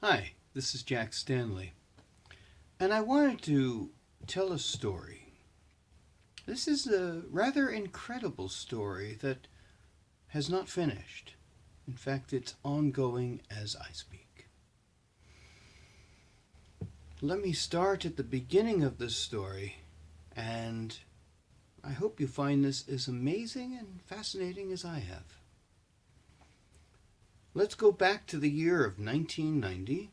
Hi, this is Jack Stanley, and I wanted to tell a story. This is a rather incredible story that has not finished. In fact, it's ongoing as I speak. Let me start at the beginning of this story, and I hope you find this as amazing and fascinating as I have. Let's go back to the year of 1990.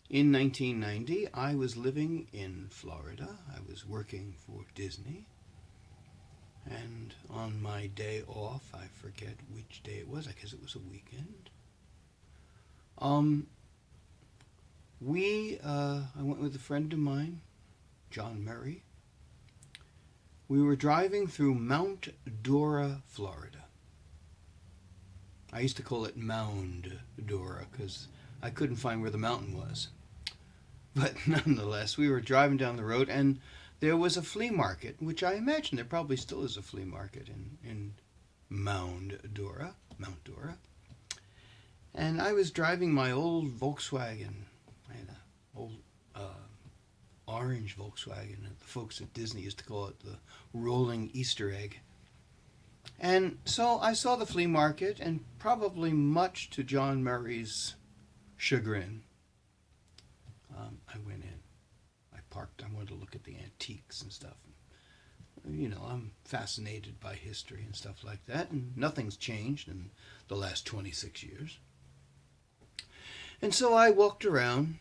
In 1990, I was living in Florida. I was working for Disney. And on my day off, I forget which day it was. I guess it was a weekend. Um, I went with a friend of mine, John Murray. We were driving through Mount Dora, Florida. I used to call it Mound Dora because I couldn't find where the mountain was. But nonetheless, we were driving down the road and there was a flea market, which I imagine there probably still is a flea market in Mount Dora. And I was driving my old Volkswagen. I had an old orange Volkswagen. The folks at Disney used to call it the rolling Easter egg. And so I saw the flea market, and probably much to John Murray's chagrin, I went in. I parked. I wanted to look at the antiques and stuff. You know, I'm fascinated by history and stuff like that, and nothing's changed in the last 26 years. And so I walked around,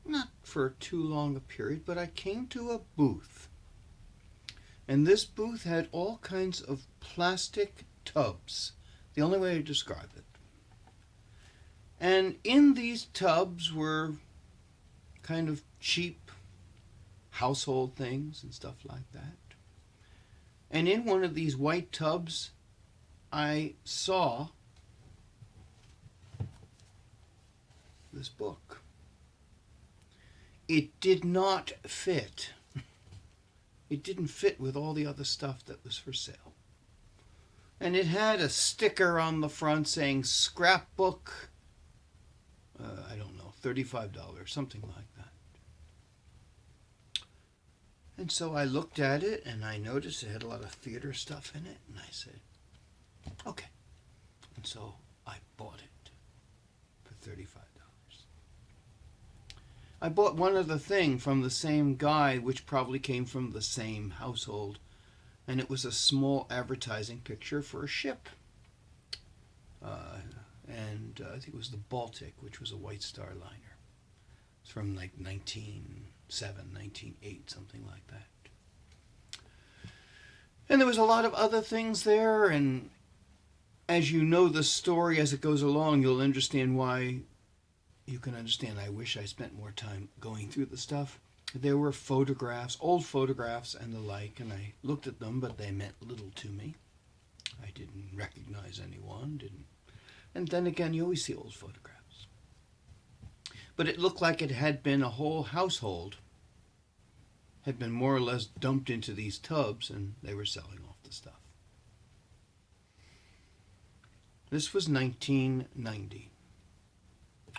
not for too long a period, but I came to a booth. And this booth had all kinds of plastic tubs, the only way to describe it. And in these tubs were kind of cheap household things and stuff like that. And in one of these white tubs, I saw this book. It did not fit. It didn't fit with all the other stuff that was for sale. And it had a sticker on the front saying scrapbook, I don't know, $35, something like that. And so I looked at it and I noticed it had a lot of theater stuff in it, and I said, okay. And so I bought it for $35. I bought one other thing from the same guy, which probably came from the same household, and it was a small advertising picture for a ship. And I think it was the Baltic, which was a White Star liner. It's from like 1907, 1908, something like that. And there was a lot of other things there, and as you know the story as it goes along, you'll understand why. You can understand I wish I spent more time going through the stuff. There were photographs, old photographs and the like, and I looked at them, but they meant little to me. I didn't recognize anyone, And then again, you always see old photographs. But it looked like it had been a whole household, had been more or less dumped into these tubs, and they were selling off the stuff. This was 1990.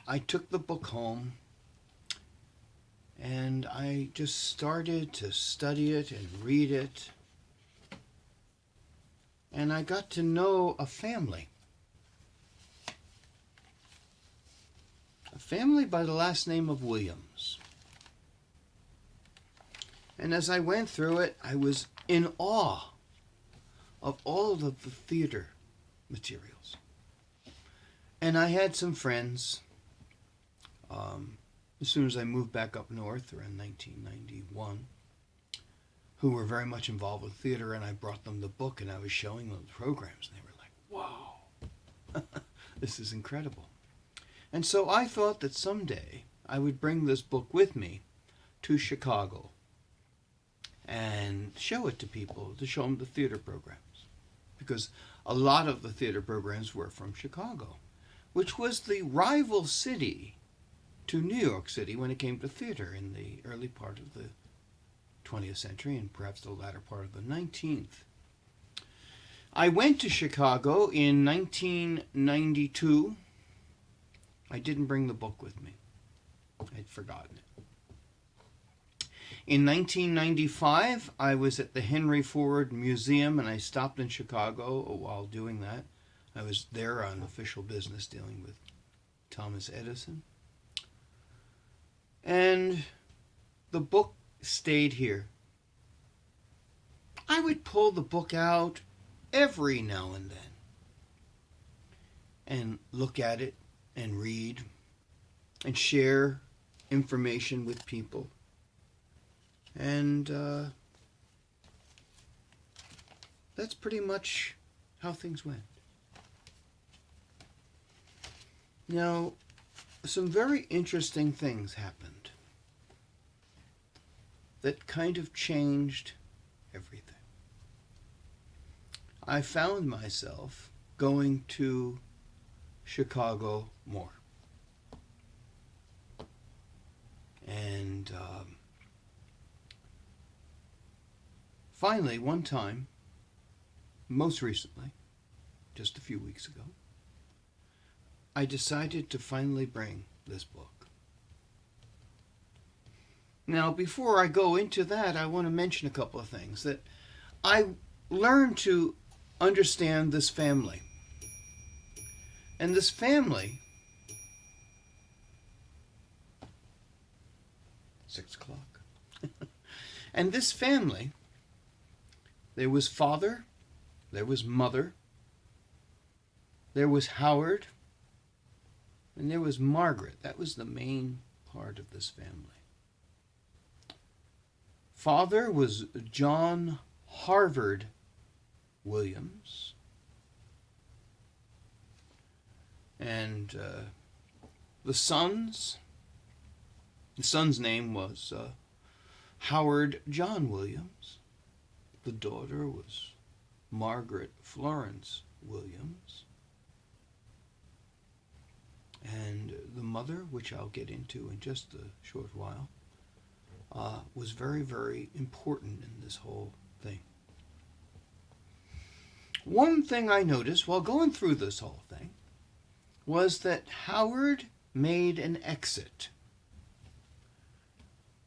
I took the book home and I just started to study it and read it. And I got to know a family. A family by the last name of Williams. And as I went through it, I was in awe of all of the theater materials. And I had some friends. As soon as I moved back up north around 1991, who were very much involved with theater, and I brought them the book and I was showing them the programs, and they were like, wow, this is incredible. And so I thought that someday I would bring this book with me to Chicago and show it to people, to show them the theater programs, because a lot of the theater programs were from Chicago, which was the rival city to New York City when it came to theater in the early part of the 20th century and perhaps the latter part of the 19th. I went to Chicago in 1992 I didn't bring the book with me. I'd forgotten it. In 1995, I was at the Henry Ford Museum, and I stopped in Chicago while doing that. I was there on official business dealing with Thomas Edison. And the book stayed here. I would pull the book out every now and then and look at it and read and share information with people. And that's pretty much how things went. Now, some very interesting things happened that kind of changed everything. I found myself going to Chicago more. And finally, one time, most recently, just a few weeks ago, I decided to finally bring this book. Now, before I go into that, I want to mention a couple of things. That I learned to understand this family. And this family, 6 o'clock. And this family, there was father, there was mother, there was Howard, and there was Margaret. That was the main part of this family. Father was John Howard Wiliams. And the son's name was Howard John Wiliams. The daughter was Margaret Florence Wiliams. And the mother, which I'll get into in just a short while, was very, very important in this whole thing. One thing I noticed while going through this whole thing was that Howard made an exit.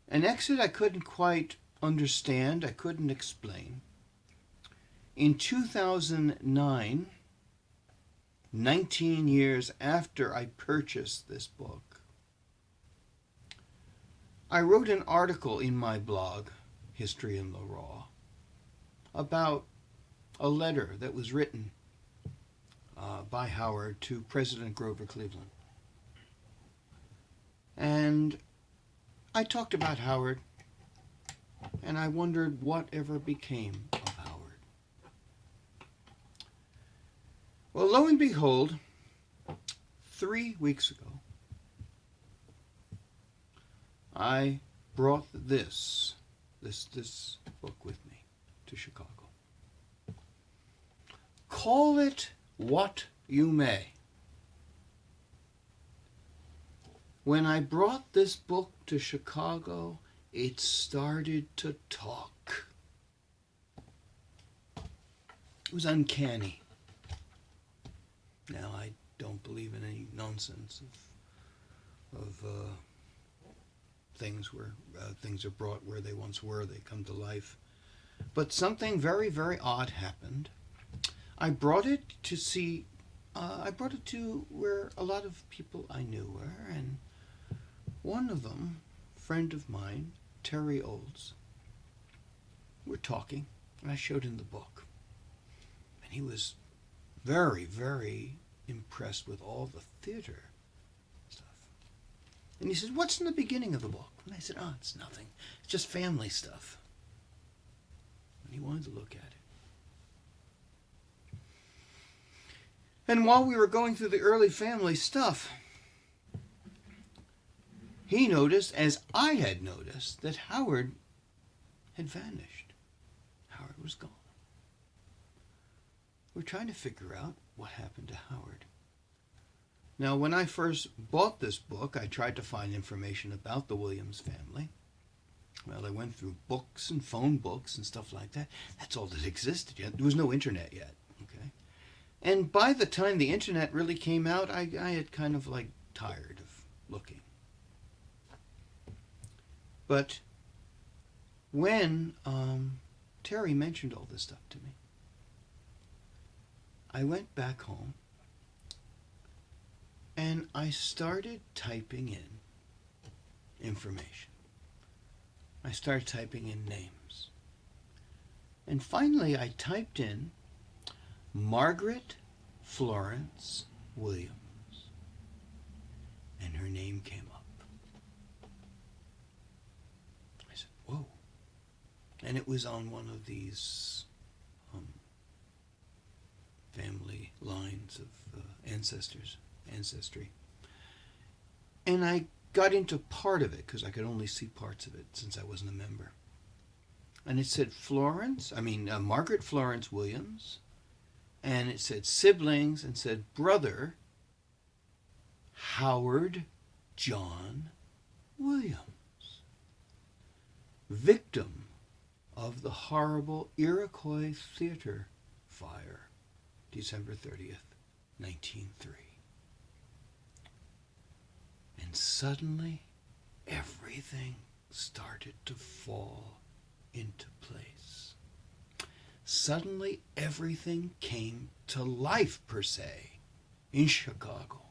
An exit I couldn't quite understand, I couldn't explain. In 2009, 19 years after I purchased this book, I wrote an article in my blog, History in the Raw, about a letter that was written by Howard to President Grover Cleveland. And I talked about Howard, and I wondered what ever became of Howard. Well, lo and behold, 3 weeks ago, I brought this book with me to Chicago. Call it what you may. When I brought this book to Chicago, it started to talk. It was uncanny. Now, I don't believe in any nonsense of things where things are brought where they once were, they come to life. But something very, very odd happened. I brought it to see, I brought it to where a lot of people I knew were, and one of them, a friend of mine, Terry Olds, we're talking, and I showed him the book. And he was very, very impressed with all the theater stuff. And he said, "What's in the beginning of the book?" And I said, "Oh, it's nothing. It's just family stuff." And he wanted to look at it. And while we were going through the early family stuff, he noticed, as I had noticed, that Howard had vanished. Howard was gone. We're trying to figure out what happened to Howard. Now, when I first bought this book, I tried to find information about the Wiliams family. Well, I went through books and phone books and stuff like that. That's all that existed yet. There was no internet yet, okay? And by the time the internet really came out, I had kind of like tired of looking. But when Terry mentioned all this stuff to me, I went back home and I started typing in information. I started typing in names. And finally I typed in Margaret Florence Williams. And her name came up. I said, whoa. And it was on one of these family lines of ancestry. And I got into part of it because I could only see parts of it since I wasn't a member. And it said Margaret Florence Williams, and it said siblings, and said brother Howard John Wiliams, victim of the horrible Iroquois Theater fire, December 30th, 1903. And suddenly, everything started to fall into place. Suddenly, everything came to life, per se, in Chicago.